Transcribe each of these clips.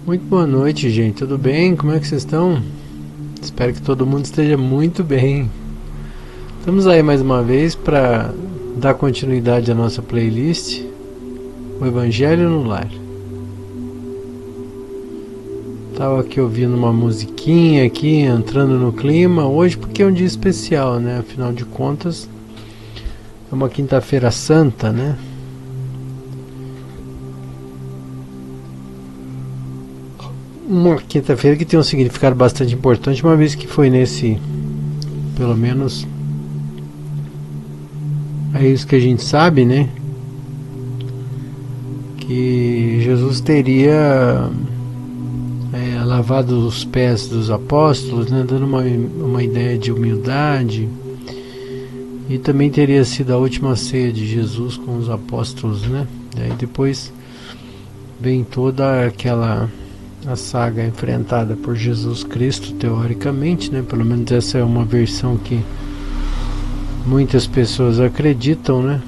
Muito boa noite, gente. Tudo bem? Como é que vocês estão? Espero que todo mundo esteja muito bem. Estamos aí mais uma vez para dar continuidade à nossa playlist, o Evangelho no Lar. Estava aqui ouvindo uma musiquinha aqui, entrando no clima hoje porque é um dia especial, né? Afinal de contas, é uma quinta-feira santa, né? Uma quinta-feira que tem um significado bastante importante, uma vez que foi nesse, pelo menos é isso que a gente sabe, né? Que Jesus teria lavado os pés dos apóstolos, né? Dando uma ideia de humildade. E também teria sido a última ceia de Jesus com os apóstolos, né? E aí depois vem toda a saga enfrentada por Jesus Cristo, teoricamente, né? Pelo menos essa é uma versão que muitas pessoas acreditam, né?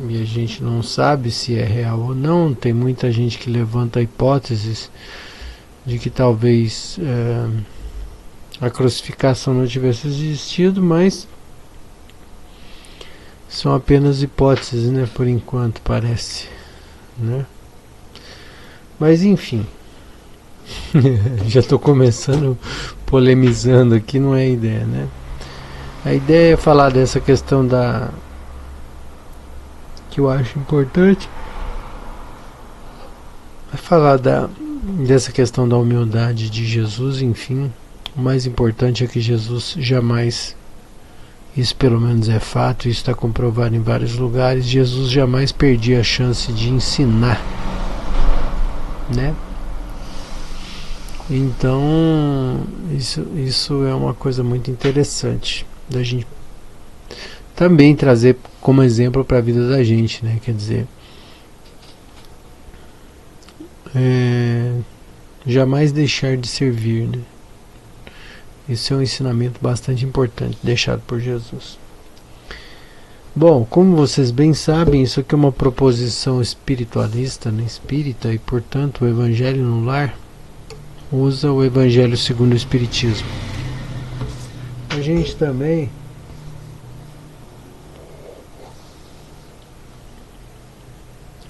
E a gente não sabe se é real ou não. Tem muita gente que levanta hipóteses de que talvez a crucificação não tivesse existido, mas são apenas hipóteses, né? Por enquanto, parece, né? Mas enfim, já estou começando polemizando aqui, não é a ideia, né? A ideia é falar dessa questão que eu acho importante, é falar dessa questão da humildade de Jesus. Enfim, o mais importante é que Jesus jamais, isso pelo menos é fato, isso está comprovado em vários lugares, Jesus jamais perdia a chance de ensinar, né? Então isso é uma coisa muito interessante da gente também trazer como exemplo para a vida da gente, né? Quer dizer, jamais deixar de servir, né? Esse é um ensinamento bastante importante deixado por Jesus. Bom, como vocês bem sabem, isso aqui é uma proposição espiritualista, né? Espírita, e portanto o Evangelho no Lar usa o Evangelho segundo o Espiritismo. A gente também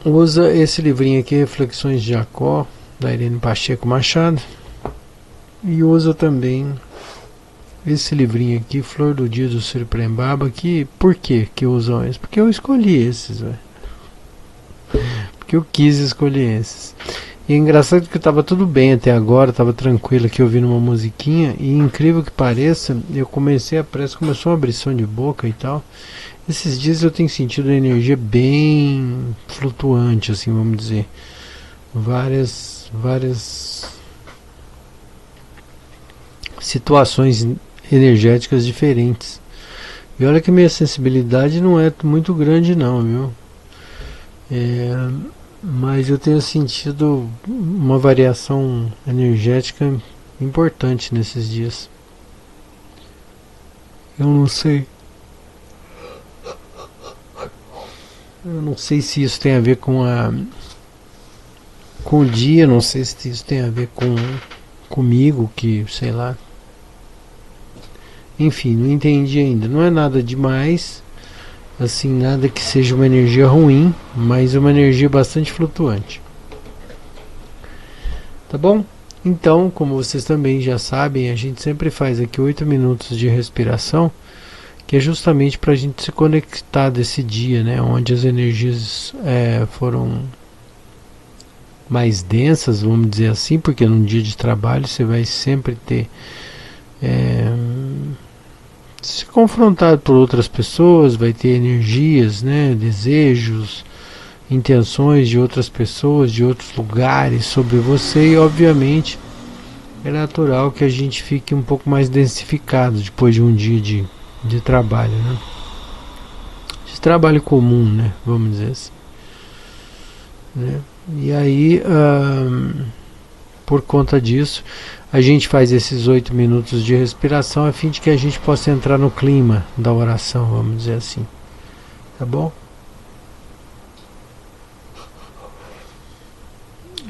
usa esse livrinho aqui, Reflexões de Jacó, da Irene Pacheco Machado, e usa também esse livrinho aqui, Flor do Dia do Surprembaba. Que, por que usam esse? Porque eu escolhi esses, véio. Porque eu quis escolher esses. E é engraçado que estava tudo bem até agora, estava tranquilo aqui ouvindo uma musiquinha, e incrível que pareça, eu comecei a pressa, começou uma abrição de boca e tal. Esses dias eu tenho sentido a energia bem flutuante, assim, vamos dizer. Várias situações energéticas diferentes. E olha que minha sensibilidade não é muito grande não, viu? Mas eu tenho sentido uma variação energética importante nesses dias. Eu não sei. Eu não sei se isso tem a ver com o dia, não sei se isso tem a ver comigo, que sei lá. Enfim, não entendi ainda. Não é nada demais, assim, nada que seja uma energia ruim, mas uma energia bastante flutuante. Tá bom? Então, como vocês também já sabem, a gente sempre faz aqui 8 minutos de respiração, que é justamente para a gente se conectar desse dia, né, onde as energias foram mais densas, vamos dizer assim, porque num dia de trabalho você vai sempre ter se confrontado por outras pessoas, vai ter energias, né, desejos, intenções de outras pessoas, de outros lugares sobre você, e obviamente é natural que a gente fique um pouco mais densificado depois de um dia de trabalho, né? De trabalho comum, né? Vamos dizer assim, né? E aí, por conta disso, a gente faz esses 8 minutos de respiração a fim de que a gente possa entrar no clima da oração, vamos dizer assim. Tá bom?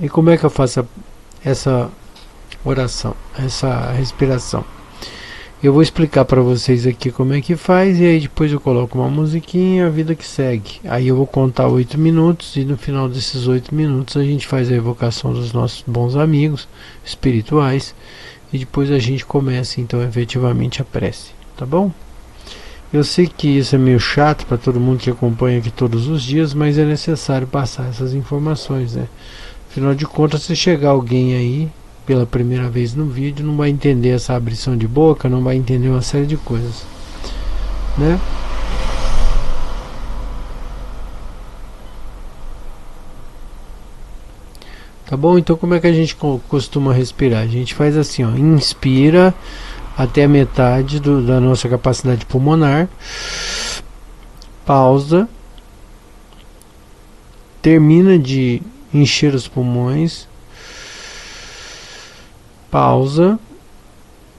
E como é que eu faço essa oração, essa respiração? Eu vou explicar para vocês aqui como é que faz e aí depois eu coloco uma musiquinha, a vida que segue. Aí eu vou contar 8 minutos e no final desses 8 minutos a gente faz a evocação dos nossos bons amigos espirituais e depois a gente começa então efetivamente a prece, tá bom? Eu sei que isso é meio chato para todo mundo que acompanha aqui todos os dias, mas é necessário passar essas informações, né? Afinal de contas, se chegar alguém aí pela primeira vez no vídeo, não vai entender essa abrição de boca, não vai entender uma série de coisas, né? Tá bom? Então como é que a gente costuma respirar? A gente faz assim, ó, inspira até a metade da nossa capacidade pulmonar, pausa, termina de encher os pulmões, pausa,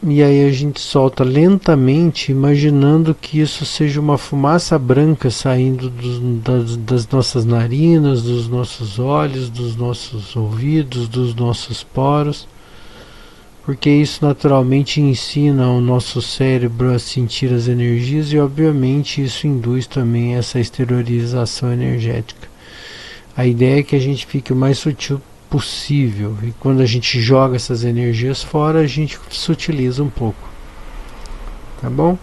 e aí a gente solta lentamente, imaginando que isso seja uma fumaça branca saindo das nossas narinas, dos nossos olhos, dos nossos ouvidos, dos nossos poros, porque isso naturalmente ensina o nosso cérebro a sentir as energias e obviamente isso induz também essa exteriorização energética. A ideia é que a gente fique o mais sutil possível e quando a gente joga essas energias fora, a gente sutiliza um pouco. Tá bom?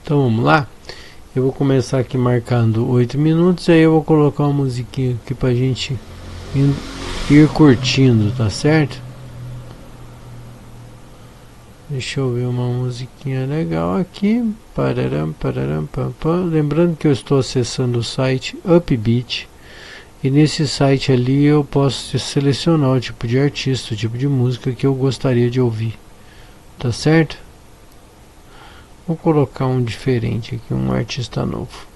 Então vamos lá? Eu vou começar aqui marcando 8 minutos, aí eu vou colocar uma musiquinha aqui pra gente ir curtindo, tá certo? Deixa eu ver uma musiquinha legal aqui. Pararam, pararam, pam, pam. Lembrando que eu estou acessando o site Upbeat. E nesse site ali eu posso selecionar o tipo de artista, o tipo de música que eu gostaria de ouvir. Tá certo? Vou colocar um diferente aqui, um artista novo.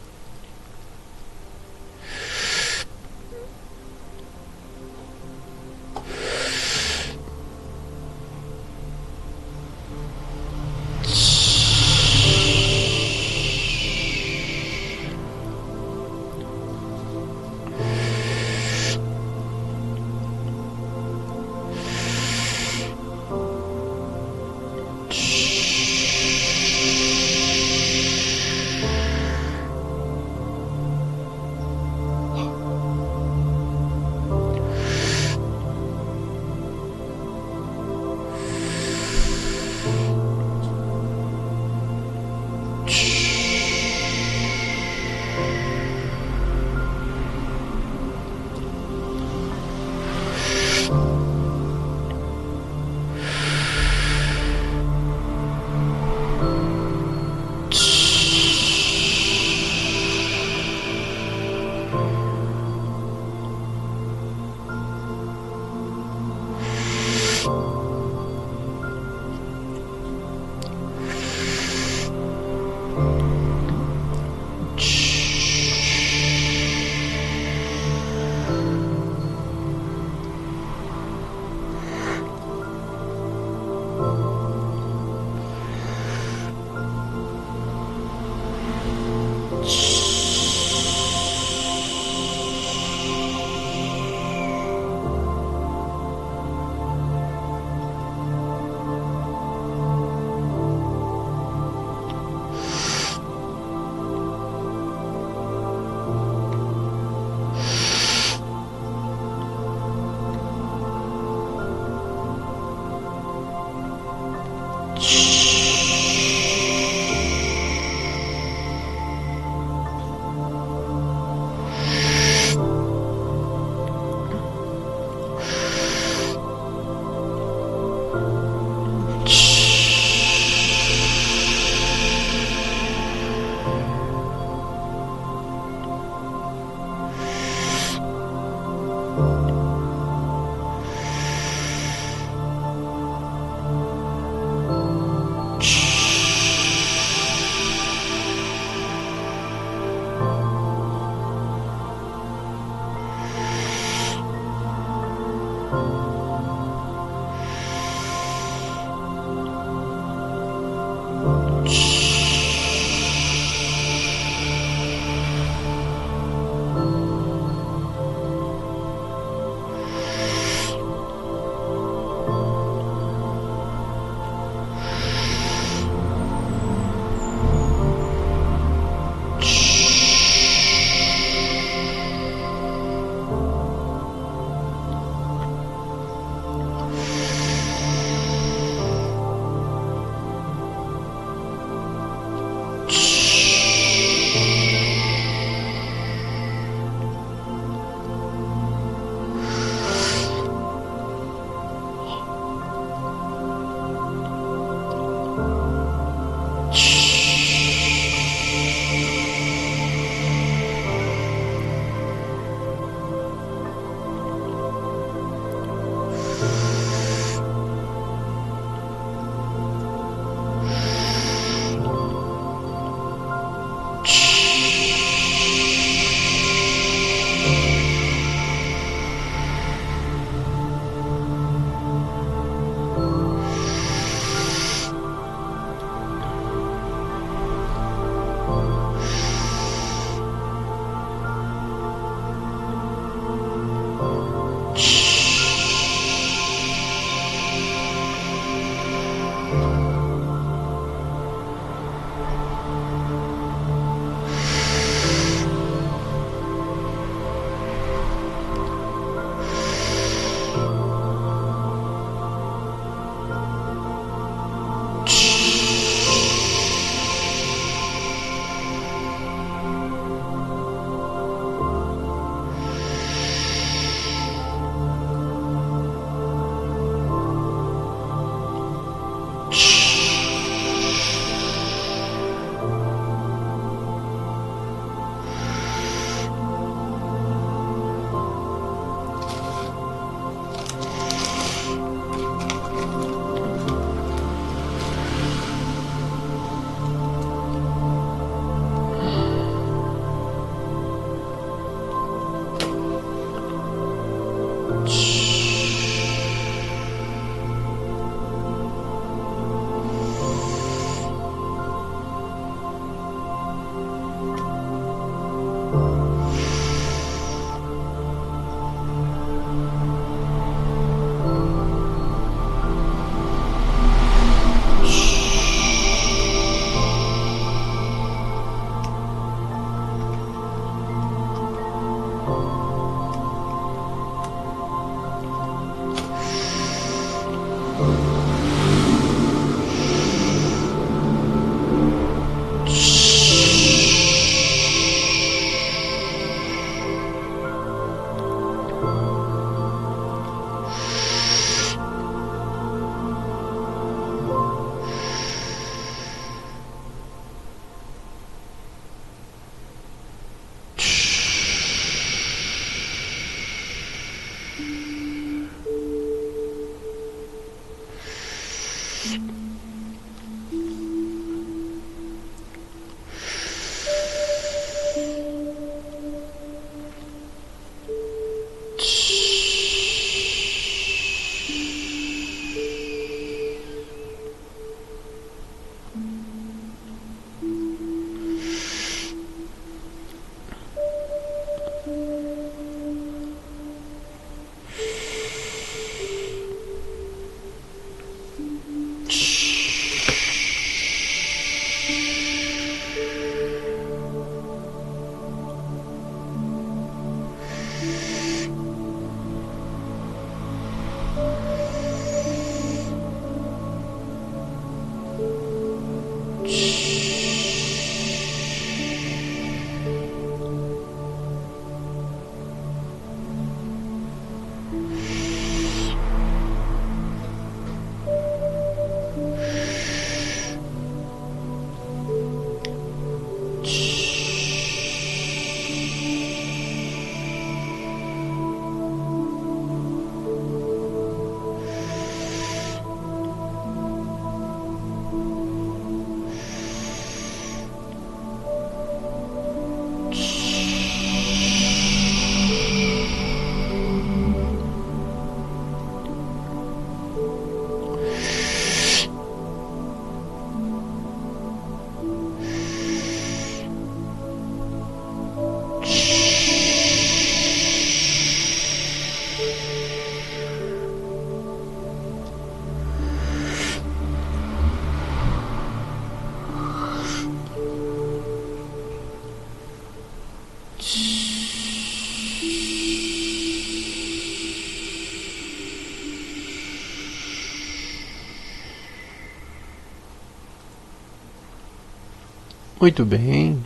Muito bem.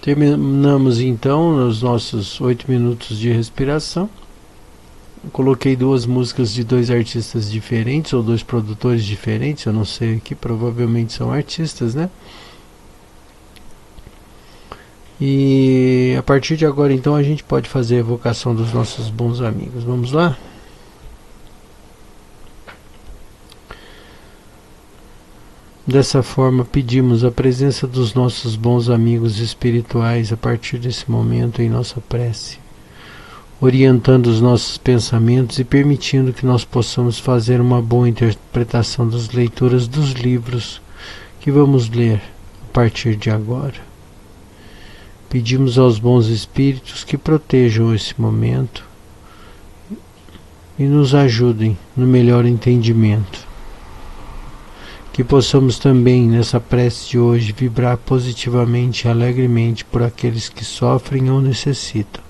Terminamos então os nossos 8 minutos de respiração. Coloquei duas músicas de dois artistas diferentes, ou dois produtores diferentes, eu não sei aqui, provavelmente são artistas, né? E a partir de agora então a gente pode fazer a evocação dos nossos bons amigos. Vamos lá? Dessa forma pedimos a presença dos nossos bons amigos espirituais a partir desse momento em nossa prece, orientando os nossos pensamentos e permitindo que nós possamos fazer uma boa interpretação das leituras dos livros que vamos ler a partir de agora. Pedimos aos bons espíritos que protejam esse momento e nos ajudem no melhor entendimento. Que possamos também, nessa prece de hoje, vibrar positivamente e alegremente por aqueles que sofrem ou necessitam.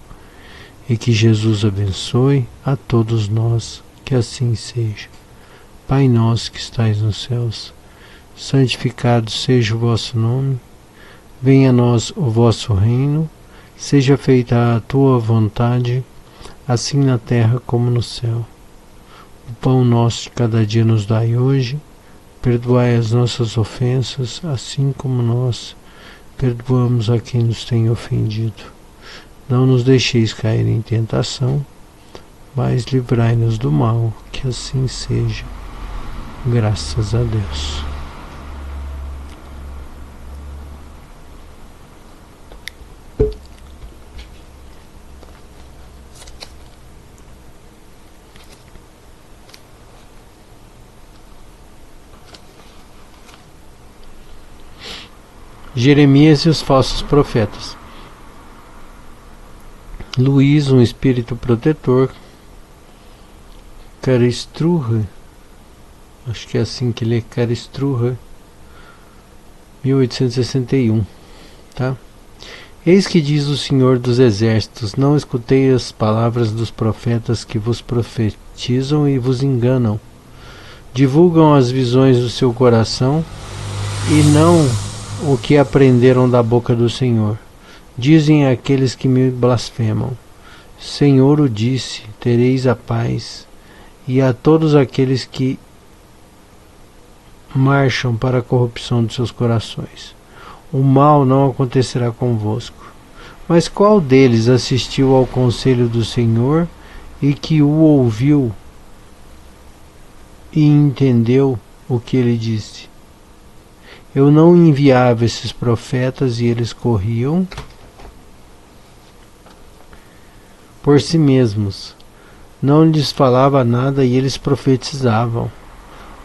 E que Jesus abençoe a todos nós, que assim seja. Pai nosso que estais nos céus, santificado seja o vosso nome, venha a nós o vosso reino, seja feita a tua vontade, assim na terra como no céu. O pão nosso de cada dia nos dai hoje, perdoai as nossas ofensas, assim como nós perdoamos a quem nos tem ofendido. Não nos deixeis cair em tentação, mas livrai-nos do mal, que assim seja. Graças a Deus. Jeremias e os falsos profetas. Luís, um espírito protetor, Caristruha, acho que é assim que lê, Caristruha, 1861, tá? Eis que diz o Senhor dos Exércitos: não escutei as palavras dos profetas que vos profetizam e vos enganam. Divulgam as visões do seu coração e não o que aprenderam da boca do Senhor. Dizem aqueles que me blasfemam: Senhor o disse, tereis a paz. E a todos aqueles que marcham para a corrupção de seus corações: o mal não acontecerá convosco. Mas qual deles assistiu ao conselho do Senhor e que o ouviu e entendeu o que ele disse? Eu não enviava esses profetas e eles corriam por si mesmos. Não lhes falava nada e eles profetizavam.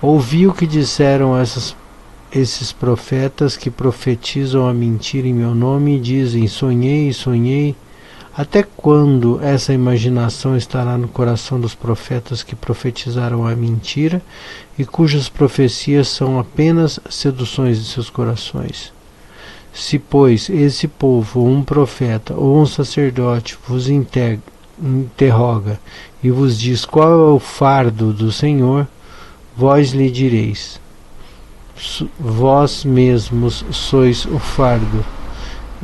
Ouvi o que disseram esses profetas que profetizam a mentira em meu nome e dizem: sonhei, sonhei. Até quando essa imaginação estará no coração dos profetas que profetizaram a mentira e cujas profecias são apenas seduções de seus corações? Se, pois, esse povo, um profeta ou um sacerdote, vos interroga e vos diz qual é o fardo do Senhor, vós lhe direis: vós mesmos sois o fardo,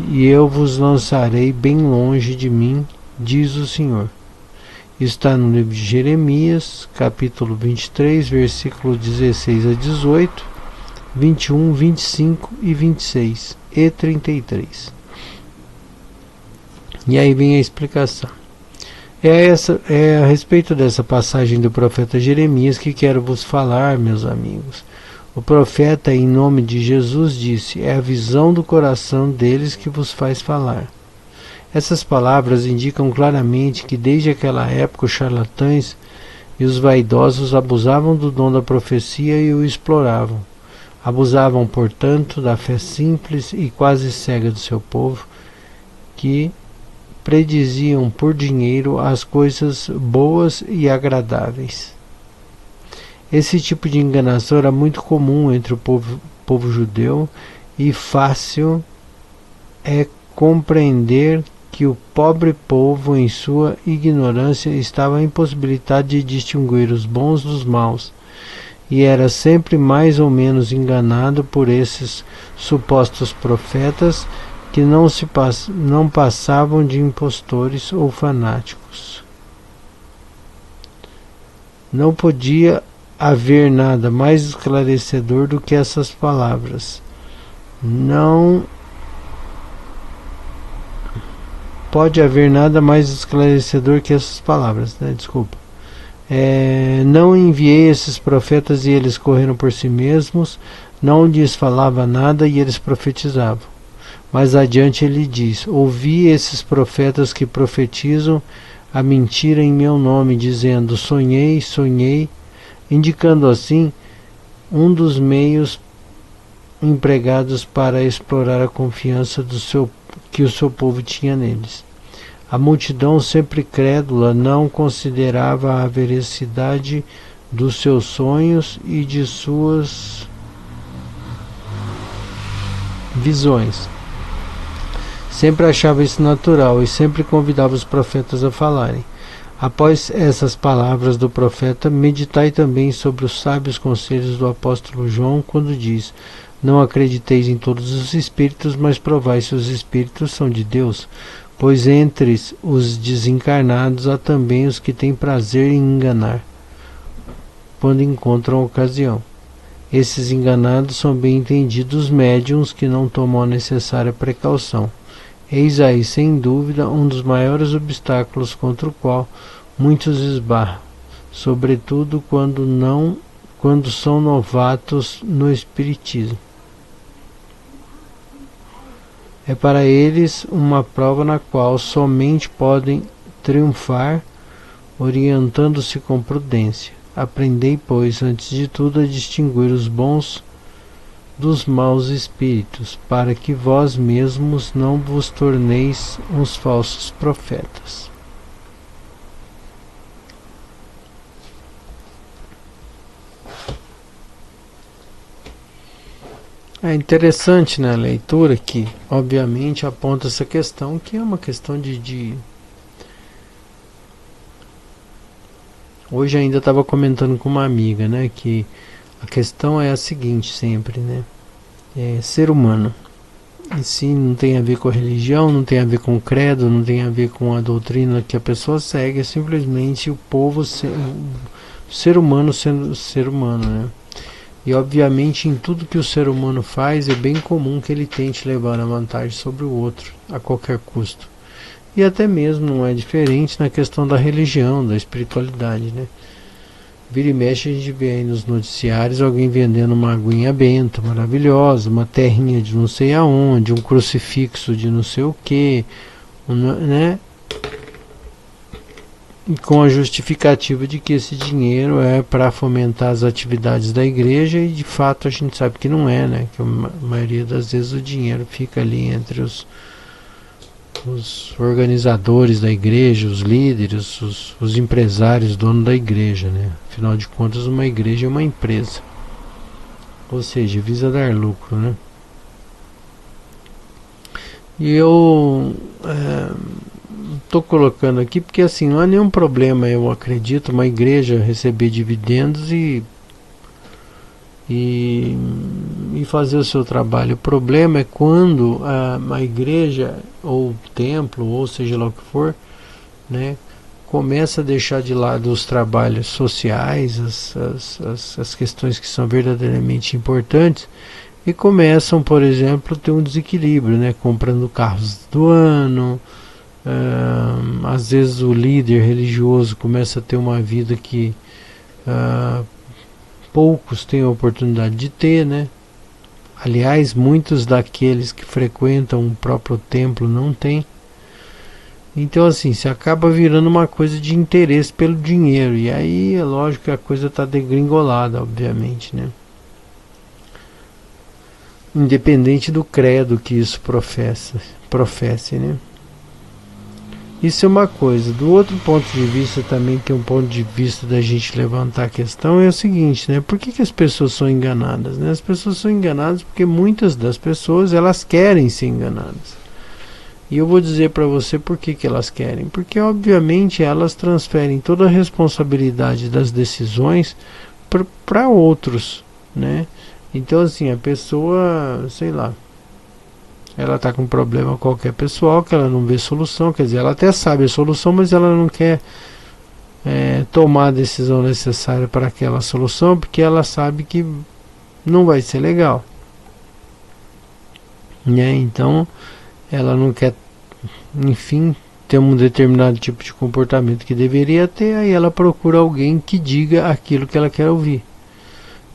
e eu vos lançarei bem longe de mim, diz o Senhor. Está no livro de Jeremias, capítulo 23, versículos 16 a 18, 21, 25 e 26 e 33. E aí vem a explicação. É a respeito dessa passagem do profeta Jeremias que quero vos falar, meus amigos. O profeta, em nome de Jesus, disse: é a visão do coração deles que vos faz falar. Essas palavras indicam claramente que desde aquela época os charlatães e os vaidosos abusavam do dom da profecia e o exploravam. Abusavam, portanto, da fé simples e quase cega do seu povo, que prediziam por dinheiro as coisas boas e agradáveis. Esse tipo de enganação era muito comum entre o povo judeu, e fácil é compreender que o pobre povo, em sua ignorância, estava impossibilitado de distinguir os bons dos maus, e era sempre mais ou menos enganado por esses supostos profetas que não passavam de impostores ou fanáticos. Não podia haver nada mais esclarecedor do que essas palavras. Não pode haver nada mais esclarecedor que essas palavras, né? Desculpa. Não enviei esses profetas e eles correram por si mesmos, não lhes falava nada e eles profetizavam. Mais adiante ele diz: ouvi esses profetas que profetizam a mentira em meu nome, dizendo: sonhei, sonhei, indicando assim um dos meios empregados para explorar a confiança que o seu povo tinha neles. A multidão, sempre crédula, não considerava a veracidade dos seus sonhos e de suas visões. Sempre achava isso natural e sempre convidava os profetas a falarem. Após essas palavras do profeta, meditai também sobre os sábios conselhos do apóstolo João, quando diz: não acrediteis em todos os espíritos, mas provai se os espíritos são de Deus, pois entre os desencarnados há também os que têm prazer em enganar, quando encontram ocasião. Esses enganados são bem entendidos médiuns que não tomam a necessária precaução. Eis aí, sem dúvida, um dos maiores obstáculos contra o qual muitos esbarram, sobretudo quando são novatos no espiritismo. É para eles uma prova na qual somente podem triunfar orientando-se com prudência. Aprendei, pois, antes de tudo a distinguir os bons dos maus espíritos, para que vós mesmos não vos torneis uns falsos profetas. É interessante, né, a leitura que obviamente aponta essa questão, que é uma questão de... Hoje ainda estava comentando com uma amiga, né, que a questão é a seguinte sempre, né, ser humano. E sim, não tem a ver com a religião, não tem a ver com o credo, não tem a ver com a doutrina que a pessoa segue, é simplesmente o povo, o ser humano sendo ser humano, né. E obviamente em tudo que o ser humano faz é bem comum que ele tente levar a vantagem sobre o outro, a qualquer custo. E até mesmo não é diferente na questão da religião, da espiritualidade, né? Vira e mexe a gente vê aí nos noticiários alguém vendendo uma aguinha benta maravilhosa, uma terrinha de não sei aonde, um crucifixo de não sei o que, né? Com a justificativa de que esse dinheiro é para fomentar as atividades da igreja, e de fato a gente sabe que não é, né? Que a maioria das vezes o dinheiro fica ali entre os organizadores da igreja, os líderes, os empresários, donos da igreja, né? Afinal de contas, uma igreja é uma empresa, ou seja, visa dar lucro, né? E eu estou colocando aqui porque assim, não há nenhum problema, eu acredito, uma igreja receber dividendos e fazer o seu trabalho. O problema é quando a igreja ou o templo, ou seja lá o que for, né, começa a deixar de lado os trabalhos sociais, as questões que são verdadeiramente importantes, e começam, por exemplo, a ter um desequilíbrio, né, comprando carros do ano. Às vezes o líder religioso começa a ter uma vida que poucos têm a oportunidade de ter, né? Aliás, muitos daqueles que frequentam o próprio templo não têm. Então assim, se acaba virando uma coisa de interesse pelo dinheiro, e aí é lógico que a coisa está degringolada, obviamente, né? Independente do credo que isso professe, né? Isso é uma coisa. Do outro ponto de vista também, que é um ponto de vista da gente levantar a questão, é o seguinte, né? Por que as pessoas são enganadas, né? As pessoas são enganadas porque muitas das pessoas, elas querem ser enganadas. E eu vou dizer para você por que elas querem. Porque obviamente elas transferem toda a responsabilidade das decisões para outros, né? Então assim, a pessoa, sei lá, ela está com um problema qualquer pessoal que ela não vê solução, quer dizer, ela até sabe a solução, mas ela não quer tomar a decisão necessária para aquela solução, porque ela sabe que não vai ser legal, né? Então ela não quer, enfim, ter um determinado tipo de comportamento que deveria ter, aí ela procura alguém que diga aquilo que ela quer ouvir,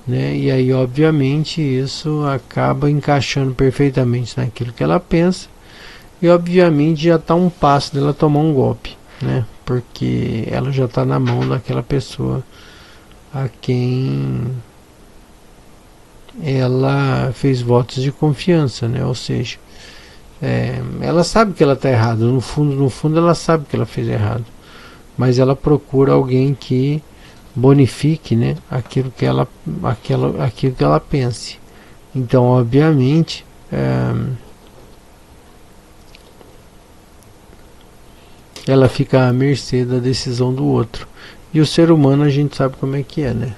né? E aí obviamente isso acaba encaixando perfeitamente naquilo que ela pensa, e obviamente já está um passo dela tomar um golpe, né? Porque ela já está na mão daquela pessoa a quem ela fez votos de confiança, né? Ou seja, ela sabe que ela está errada, no fundo ela sabe que ela fez errado, mas ela procura alguém que bonifique, né, aquilo que ela pense. Então, obviamente, ela fica à mercê da decisão do outro. E o ser humano, a gente sabe como é que é, né?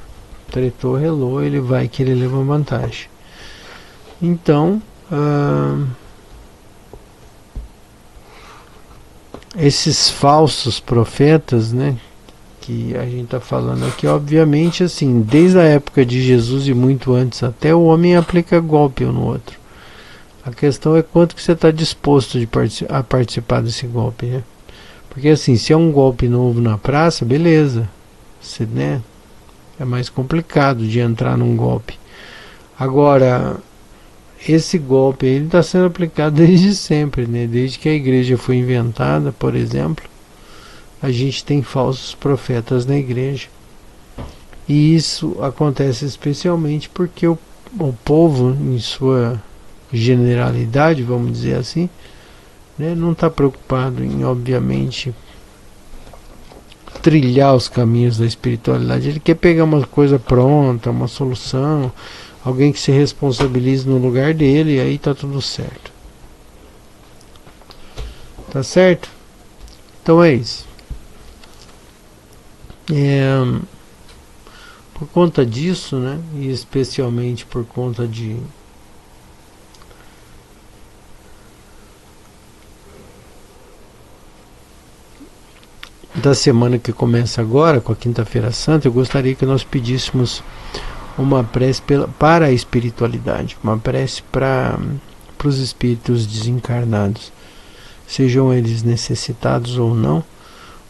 Tretou, relou, ele vai que ele leva vantagem. Então, esses falsos profetas, né, que a gente está falando aqui, obviamente, assim, desde a época de Jesus e muito antes, até o homem aplica golpe um no outro. A questão é quanto que você está disposto a participar desse golpe, né? Porque assim, se é um golpe novo na praça, beleza, você, né, é mais complicado de entrar num golpe. Agora, esse golpe ele está sendo aplicado desde sempre, né? Desde que a igreja foi inventada, por exemplo, a gente tem falsos profetas na igreja. E isso acontece especialmente porque o povo, em sua generalidade, vamos dizer assim, né, não está preocupado em, obviamente, trilhar os caminhos da espiritualidade. Ele quer pegar uma coisa pronta, uma solução, alguém que se responsabilize no lugar dele, e aí tá tudo certo. Tá certo? Então é isso. Por conta disso, né, e especialmente por conta da semana que começa agora, com a Quinta-feira Santa, eu gostaria que nós pedíssemos uma prece para a espiritualidade, uma prece para os espíritos desencarnados, sejam eles necessitados ou não,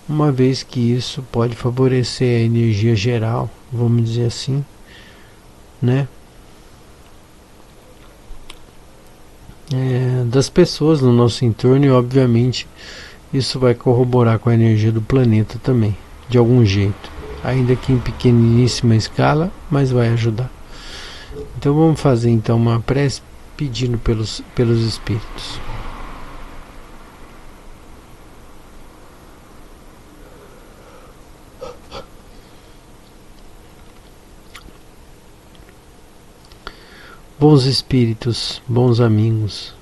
uma vez que isso pode favorecer a energia geral, vamos dizer assim, né, das pessoas no nosso entorno, e obviamente isso vai corroborar com a energia do planeta também, de algum jeito, ainda que em pequeníssima escala, mas vai ajudar. Então vamos fazer então uma prece pedindo pelos espíritos. Bons espíritos, bons amigos,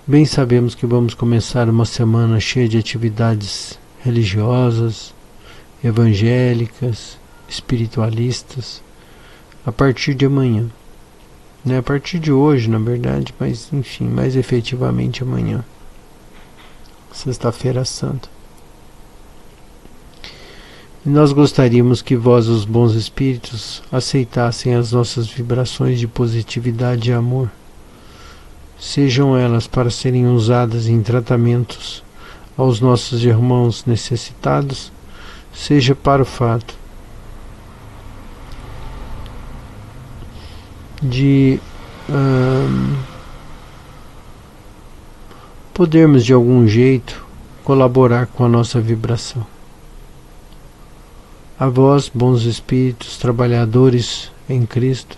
bem sabemos que vamos começar uma semana cheia de atividades religiosas, evangélicas, espiritualistas, a partir de amanhã, né? A partir de hoje, na verdade, mas enfim, mais efetivamente amanhã, Sexta-feira Santa. E nós gostaríamos que vós, os bons espíritos, aceitassem as nossas vibrações de positividade e amor, sejam elas para serem usadas em tratamentos aos nossos irmãos necessitados, seja para o fato de podermos de algum jeito colaborar com a nossa vibração. A vós, bons espíritos, trabalhadores em Cristo,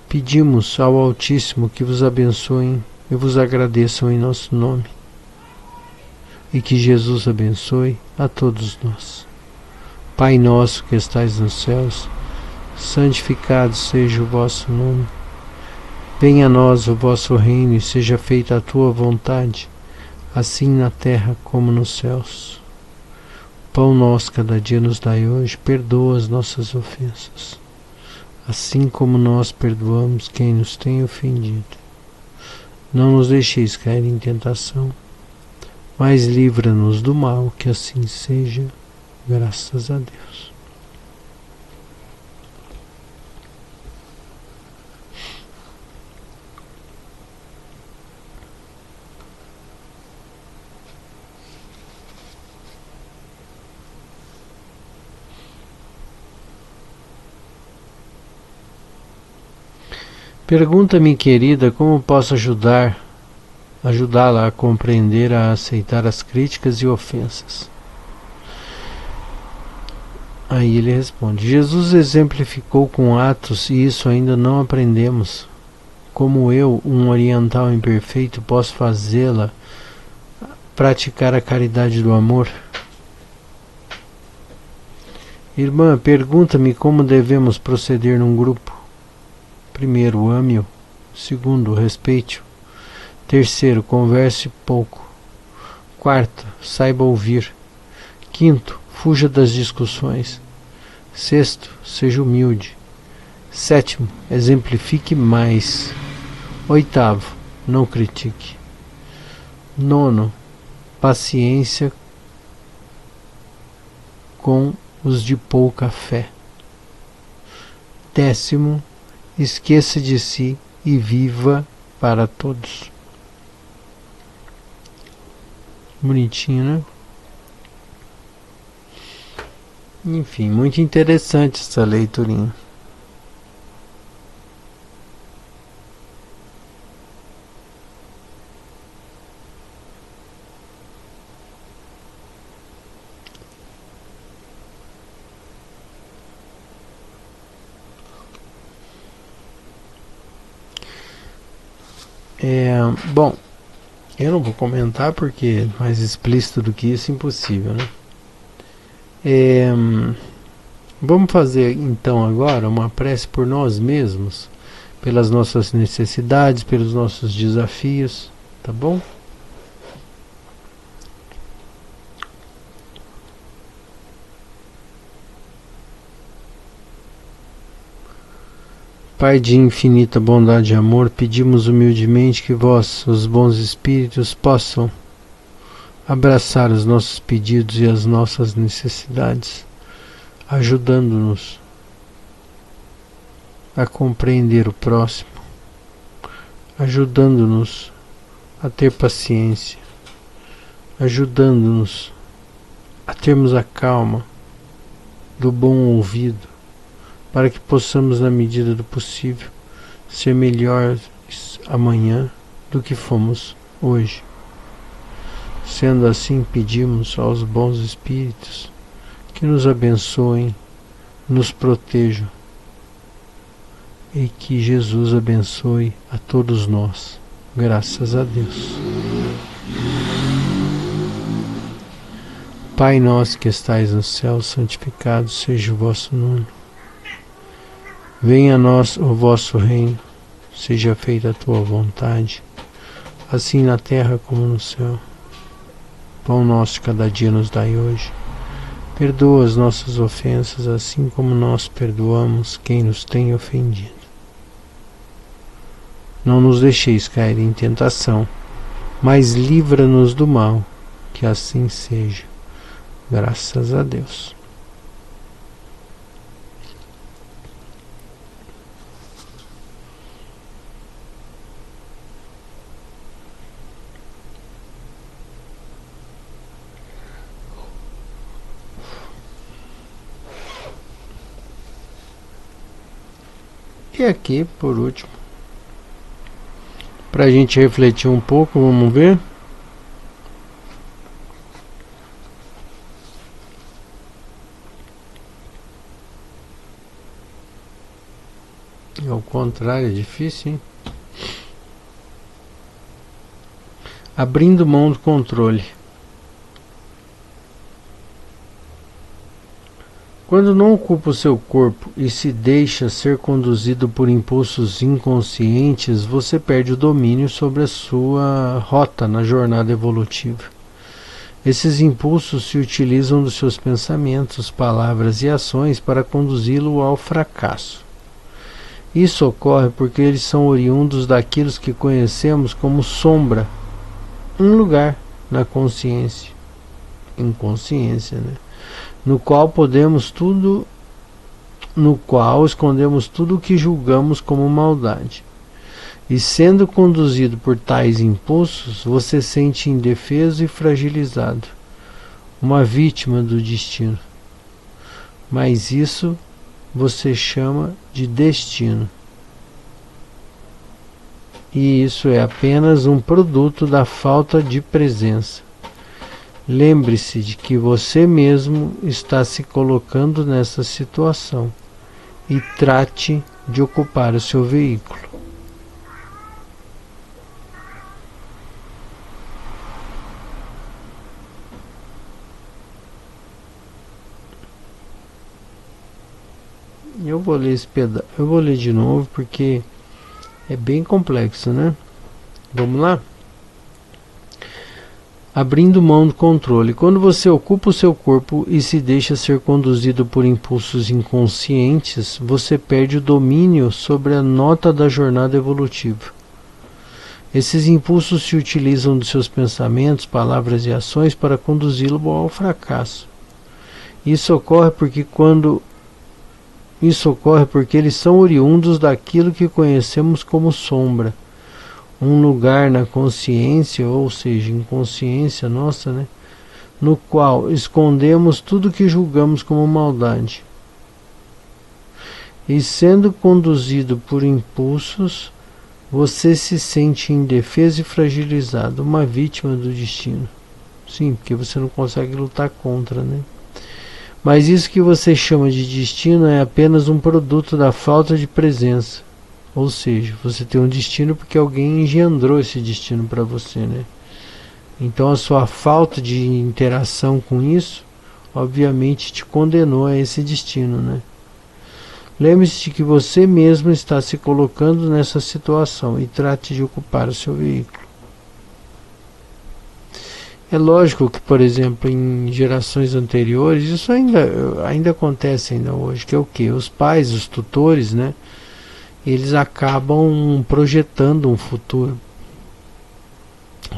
pedimos ao Altíssimo que vos abençoem e vos agradeçam em nosso nome, e que Jesus abençoe a todos nós. Pai nosso que estais nos céus, santificado seja o vosso nome. Venha a nós o vosso reino e seja feita a tua vontade, assim na terra como nos céus. Pão nosso cada dia nos dai hoje, perdoa as nossas ofensas, assim como nós perdoamos quem nos tem ofendido. Não nos deixeis cair em tentação, mas livra-nos do mal, que assim seja, graças a Deus. Pergunta-me, querida, como posso ajudá-la a compreender, a aceitar as críticas e ofensas. Aí ele responde: Jesus exemplificou com atos e isso ainda não aprendemos. Como eu, um oriental imperfeito, posso fazê-la praticar a caridade do amor? Irmã, pergunta-me como devemos proceder num grupo. Primeiro, ame-o. Segundo, respeite-o. Terceiro, converse pouco. Quarto, saiba ouvir. Quinto, fuja das discussões. Sexto, seja humilde. Sétimo, exemplifique mais. Oitavo, não critique. Nono, paciência com os de pouca fé. Décimo, esqueça de si e viva para todos. Bonitinho, né? Enfim, muito interessante essa leiturinha. Bom, eu não vou comentar porque mais explícito do que isso é impossível, né? Vamos fazer então agora uma prece por nós mesmos, pelas nossas necessidades, pelos nossos desafios, tá bom? Pai de infinita bondade e amor, pedimos humildemente que vós, os bons espíritos, possam abraçar os nossos pedidos e as nossas necessidades, ajudando-nos a compreender o próximo, ajudando-nos a ter paciência, ajudando-nos a termos a calma do bom ouvido, para que possamos, na medida do possível, ser melhores amanhã do que fomos hoje. Sendo assim, pedimos aos bons espíritos que nos abençoem, nos protejam e que Jesus abençoe a todos nós. Graças a Deus. Pai nosso que estais no céu, santificado seja o vosso nome. Venha a nós o vosso reino, seja feita a tua vontade, assim na terra como no céu. Pão nosso cada dia nos dai hoje. Perdoa as nossas ofensas, assim como nós perdoamos quem nos tem ofendido. Não nos deixeis cair em tentação, mas livra-nos do mal, que assim seja. Graças a Deus. E aqui, por último, para a gente refletir um pouco, vamos ver. Ao contrário, é difícil, hein? Abrindo mão do controle. Quando não ocupa o seu corpo e se deixa ser conduzido por impulsos inconscientes, você perde o domínio sobre a sua rota na jornada evolutiva. Esses impulsos se utilizam dos seus pensamentos, palavras e ações para conduzi-lo ao fracasso. Isso ocorre porque eles são oriundos daquilo que conhecemos como sombra, um lugar na consciência, inconsciência, né? no qual escondemos tudo o que julgamos como maldade. E sendo conduzido por tais impulsos, você sente indefeso e fragilizado, uma vítima do destino. Mas isso você chama de destino. E isso é apenas um produto da falta de presença. Lembre-se de que você mesmo está se colocando nessa situação e trate de ocupar o seu veículo. Eu vou ler esse pedaço, eu vou ler de novo porque é bem complexo, né? Vamos lá? Abrindo mão do controle. Quando você ocupa o seu corpo e se deixa ser conduzido por impulsos inconscientes, você perde o domínio sobre a nota da jornada evolutiva. Esses impulsos se utilizam dos seus pensamentos, palavras e ações para conduzi-lo ao fracasso. Isso ocorre porque eles são oriundos daquilo que conhecemos como sombra, um lugar na consciência, ou seja, inconsciência nossa, né, no qual escondemos tudo que julgamos como maldade. E sendo conduzido por impulsos, você se sente indefeso e fragilizado, uma vítima do destino. Sim, porque você não consegue lutar contra, né? Mas isso que você chama de destino é apenas um produto da falta de presença. Ou seja, você tem um destino porque alguém engendrou esse destino para você, né? Então a sua falta de interação com isso, obviamente te condenou a esse destino, né? Lembre-se de que você mesmo está se colocando nessa situação e trate de ocupar o seu veículo. É lógico que, por exemplo, em gerações anteriores, isso ainda acontece ainda hoje, que é o quê? Os pais, os tutores, né? Eles acabam projetando um futuro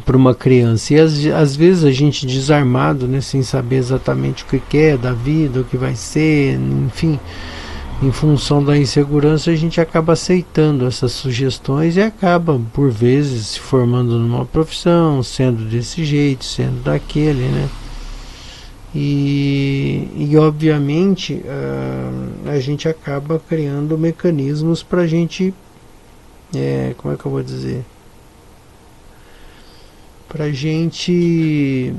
para uma criança. E às vezes a gente desarmado, né, sem saber exatamente o que é da vida, o que vai ser, enfim, em função da insegurança, a gente acaba aceitando essas sugestões e acaba, por vezes, se formando numa profissão, sendo desse jeito, sendo daquele, né? E obviamente, a gente acaba criando mecanismos para a gente, como é que eu vou dizer? Para a gente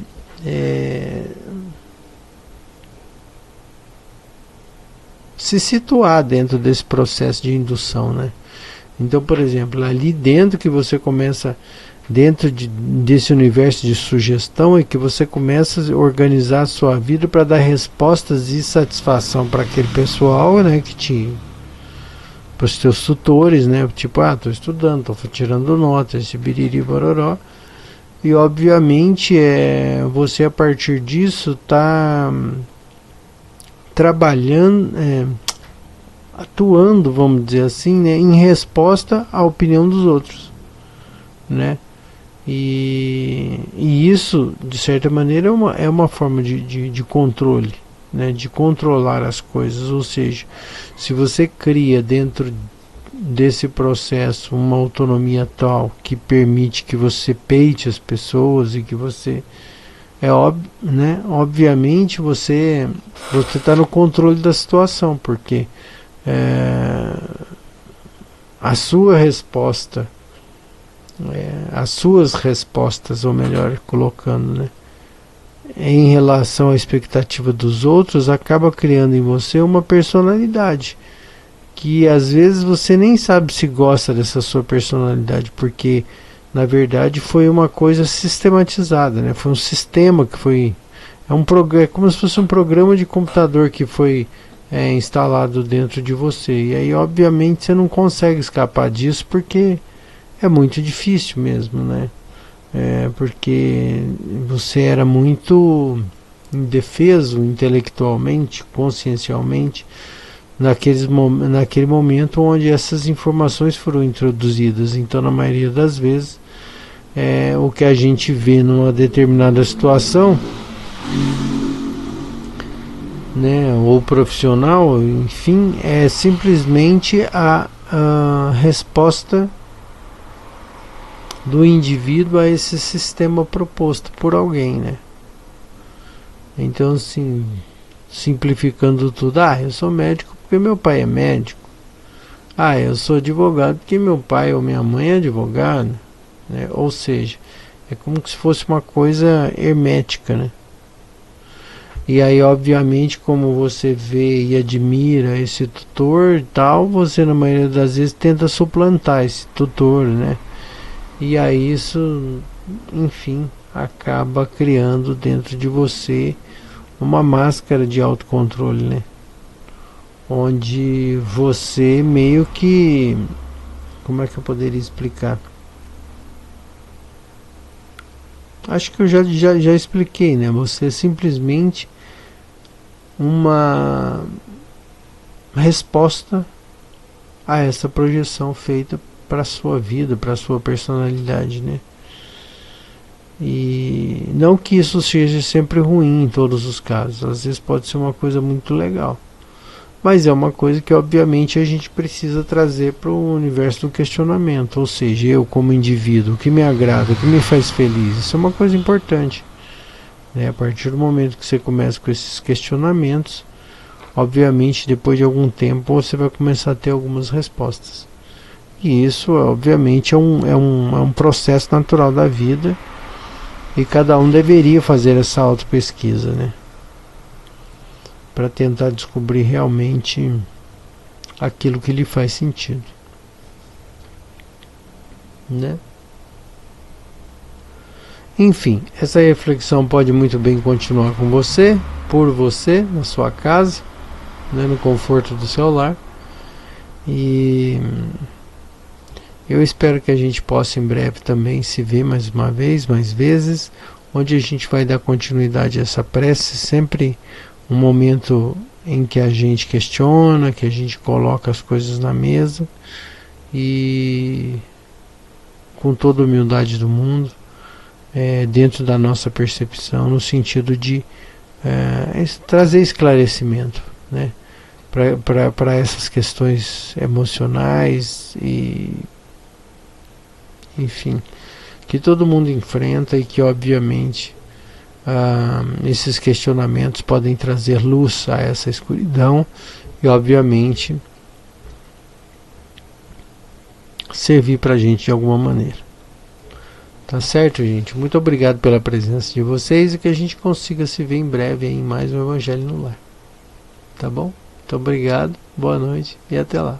se situar dentro desse processo de indução, né? Então, por exemplo, ali dentro que você começa, dentro desse universo de sugestão, é que você começa a organizar a sua vida para dar respostas de satisfação para aquele pessoal, né, para os teus tutores, né, tipo, estou estudando, estou tirando nota, esse biriri bororó, e obviamente você a partir disso está trabalhando, atuando, vamos dizer assim, né, em resposta à opinião dos outros, né? E isso, de certa maneira, é uma forma de controle, né, de controlar as coisas. Ou seja, se você cria dentro desse processo uma autonomia tal que permite que você peite as pessoas e que você né, obviamente você está no controle da situação, porque a sua resposta, as suas respostas, ou melhor colocando, né, em relação à expectativa dos outros, acaba criando em você uma personalidade que às vezes você nem sabe se gosta dessa sua personalidade, porque na verdade foi uma coisa sistematizada, né? Foi um sistema que foi, é como se fosse um programa de computador que foi instalado dentro de você, e aí obviamente você não consegue escapar disso, porque é muito difícil mesmo, né? porque você era muito indefeso intelectualmente, consciencialmente, naquele momento onde essas informações foram introduzidas. Então, na maioria das vezes, o que a gente vê numa determinada situação, né, ou profissional, enfim, é simplesmente a resposta do indivíduo a esse sistema proposto por alguém, né? Então, assim, simplificando tudo, eu sou médico porque meu pai é médico, eu sou advogado porque meu pai ou minha mãe é advogado, né? Ou seja, é como se fosse uma coisa hermética, né? E aí, obviamente, como você vê e admira esse tutor e tal, você na maioria das vezes tenta suplantar esse tutor, né? E aí isso, enfim, acaba criando dentro de você uma máscara de autocontrole, né? Onde você meio que... Como é que eu poderia explicar? Acho que eu já expliquei, né? Você simplesmente uma resposta a essa projeção feita para a sua vida, para a sua personalidade, né? E não que isso seja sempre ruim em todos os casos, às vezes pode ser uma coisa muito legal, mas é uma coisa que obviamente a gente precisa trazer para o universo do questionamento, ou seja, eu como indivíduo, o que me agrada, o que me faz feliz, isso é uma coisa importante, né? A partir do momento que você começa com esses questionamentos, obviamente depois de algum tempo você vai começar a ter algumas respostas, e isso obviamente é um processo natural da vida, e cada um deveria fazer essa auto-pesquisa, né? Para tentar descobrir realmente aquilo que lhe faz sentido, né? Enfim, essa reflexão pode muito bem continuar com você, por você, na sua casa, né, no conforto do seu lar. E eu espero que a gente possa em breve também se ver mais uma vez, mais vezes, onde a gente vai dar continuidade a essa prece, sempre um momento em que a gente questiona, que a gente coloca as coisas na mesa e com toda a humildade do mundo, dentro da nossa percepção, no sentido de trazer esclarecimento, né, para essas questões emocionais e, enfim, que todo mundo enfrenta e que obviamente esses questionamentos podem trazer luz a essa escuridão e obviamente servir para a gente de alguma maneira. Tá certo, gente? Muito obrigado pela presença de vocês e que a gente consiga se ver em breve em mais um Evangelho no Lar. Tá bom? Muito obrigado, boa noite e até lá.